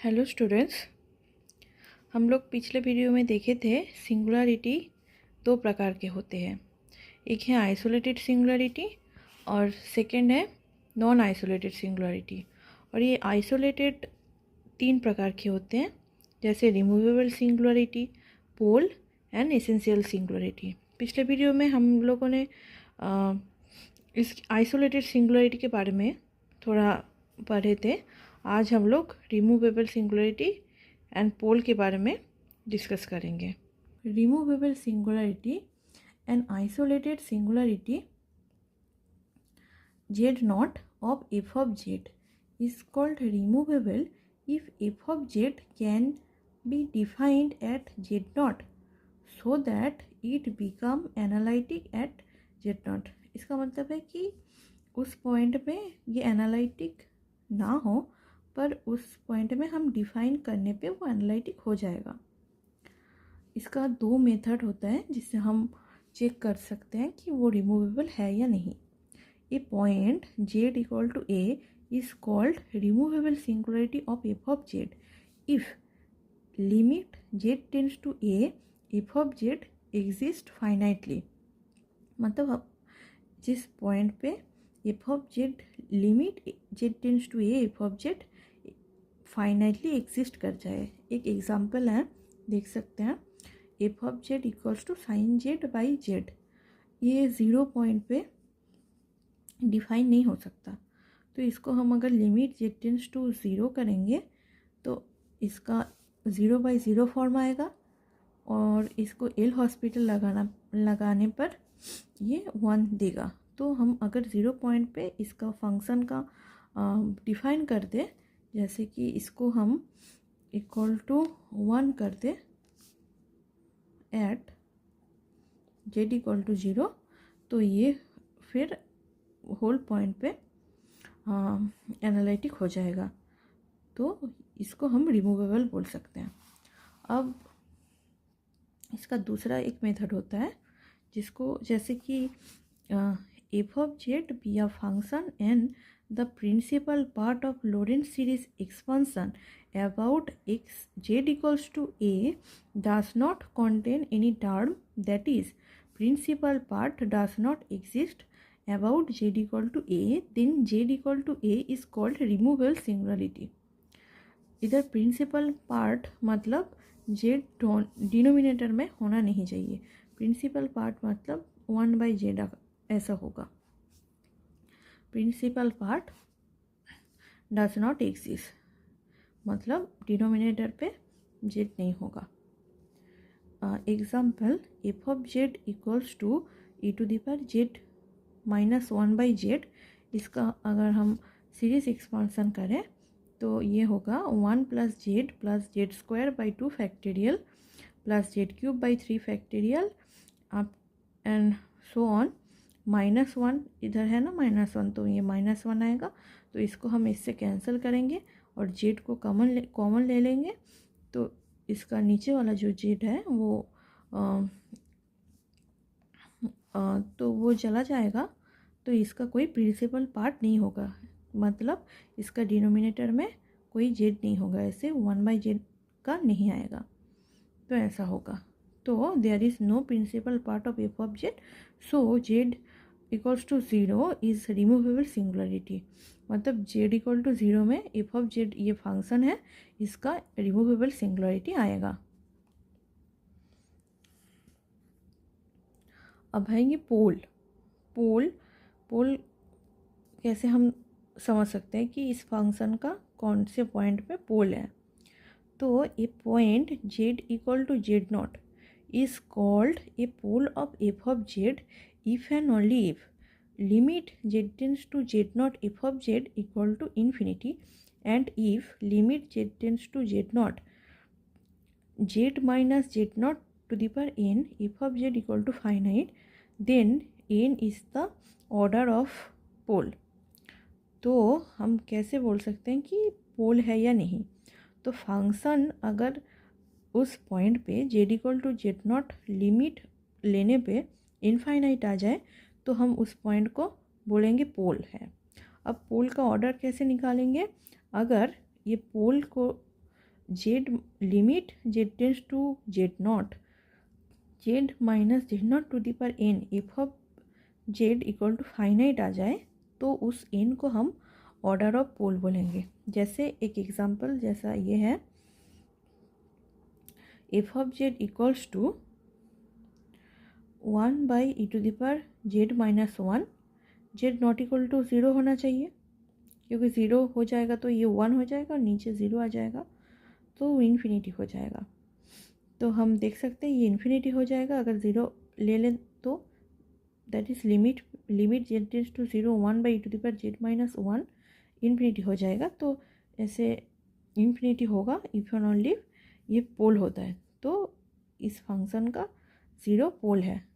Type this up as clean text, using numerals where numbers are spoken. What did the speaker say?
Hello students, हम लोग पिछले वीडियो में देखे थे सिंगुलरिटी दो प्रकार के होते हैं। एक है आइसोलेटेड सिंगुलरिटी और सेकंड है नॉन आइसोलेटेड सिंगुलरिटी। और ये आइसोलेटेड तीन प्रकार के होते हैं, जैसे removable singularity, pole and essential singularity. पिछले वीडियो में हम लोगों ने इस आइसोलेटेड सिंगुलरिटी के बारे में थोड़ा पढ़े थे। आज हम लोग रिमूवेबल सिंगुलरिटी एंड पोल के बारे में डिस्कस करेंगे। Removable singularity and isolated singularity z naught of f of z is called removable if f of z can be defined at z naught so that it become analytic at z naught। इसका मतलब है कि उस point पे ये analytic ना हो, पर उस पॉइंट में हम डिफाइन करने पे वो एनालिटिक हो जाएगा। इसका दो मेथड होता है जिससे हम चेक कर सकते हैं कि वो रिमूवेबल है या नहीं। A point z equal to a is called removable singularity of f of z if limit z tends to a f of z exist finitely। मतलब अब जिस पॉइंट पे f of z limit z tends to a f of z finitely exist कर जाए। एक example है, देख सकते हैं, f of z equals to sine z by z। ये ज़ीरो पॉइंट पे डिफाइन नहीं हो सकता, तो इसको हम अगर limit z tends to zero करेंगे तो इसका ज़ीरो बाई ज़ीरो फॉर्म आएगा और इसको एल हॉस्पिटल लगाने पर ये 1 देगा। तो हम अगर ज़ीरो पॉइंट पे इसका फंक्शन का डिफाइन कर दे, जैसे कि इसको हम इक्वल टू 1 कर दे at z equal to zero, तो ये फिर होल पॉइंट पे एनालिटिक हो जाएगा। तो इसको हम रिमूवेबल बोल सकते हैं। अब इसका दूसरा एक मेथड होता है जिसको, जैसे कि F of Z be a function and the principal part of Laurent series expansion about x Z equals to A does not contain any term that is principal part does not exist about z equal to a, then z equal to a is called removable singularity। इधर principal part मतलब z denominator में होना नहीं चाहिए। Principal part मतलब 1/z ऐसा होगा। Principal part does not exist मतलब डिनोमिनेटर पे z नहीं होगा। Example, F of Z equals to e to the power z minus 1/z। इसका अगर हम सीरीज एक्सपांसन करें तो ये होगा 1 plus Z square by 2 factorial plus Z cube by 3 factorial आप एंड सो ऑन। -1 इधर है ना, -1, तो ये -1 आएगा। तो इसको हम इससे कैंसिल करेंगे और जेड को कॉमन ले लेंगे, तो इसका नीचे वाला जो जेड है तो वो चला जाएगा। तो इसका कोई प्रिंसिपल पार्ट नहीं होगा, मतलब इसका डिनोमिनेटर में कोई जेड नहीं होगा, ऐसे 1/z का नहीं आएगा, तो ऐसा होगा। तो there is no principal part of F of Z, so Z equals to zero is removable singularity. मतलब जेड इक्वल टू ज़ीरो में एफ ऑफ जेड ये फंक्शन है, इसका रिमूवेबल सिंगुलरिटी आएगा। अब आएंगे पोल। पोल कैसे हम समझ सकते हैं कि इस फंक्शन का कौन से पॉइंट पे पोल है। तो a point z equal to z naught is called a pole of F of z if and only if limit z tends to z naught F of z equal to infinity and if limit z tends to z naught z minus z naught to the power n F of z equal to finite, then n is the order of pole. तो हम कैसे बोल सकते हैं कि पोल है या नहीं। तो फंक्शन अगर उस पॉइंट पे z equal to z not limit लेने पे इनफाइनाइट आ जाए तो हम उस पॉइंट को बोलेंगे पोल है। अब पोल का ऑर्डर कैसे निकालेंगे, अगर ये पोल को z limit Z tends to z naught, z minus z naught to the power n F of z equal to finite आ जाए तो उस एन को हम ऑर्डर ऑफ पोल बोलेंगे। जैसे एक एग्जांपल जैसा ये है, F of Z equals to 1/e⁻² Z minus 1, Z not equal to 0 होना चाहिए, क्योंकि 0 हो जाएगा तो ये 1 हो जाएगा और नीचे 0 आ जाएगा तो इन्फिनिटी हो जाएगा। तो हम देख सकते हैं ये इन्फिनिटी हो जाएगा अगर 0 ले लें तो, that is limit Z tends to 0 1/e⁻² Z minus 1 infinity हो जाएगा। तो ऐसे इन्फिनिटी होगा इफ एंड ओनली ये पोल होता है, तो इस फंक्शन का 0 पोल है।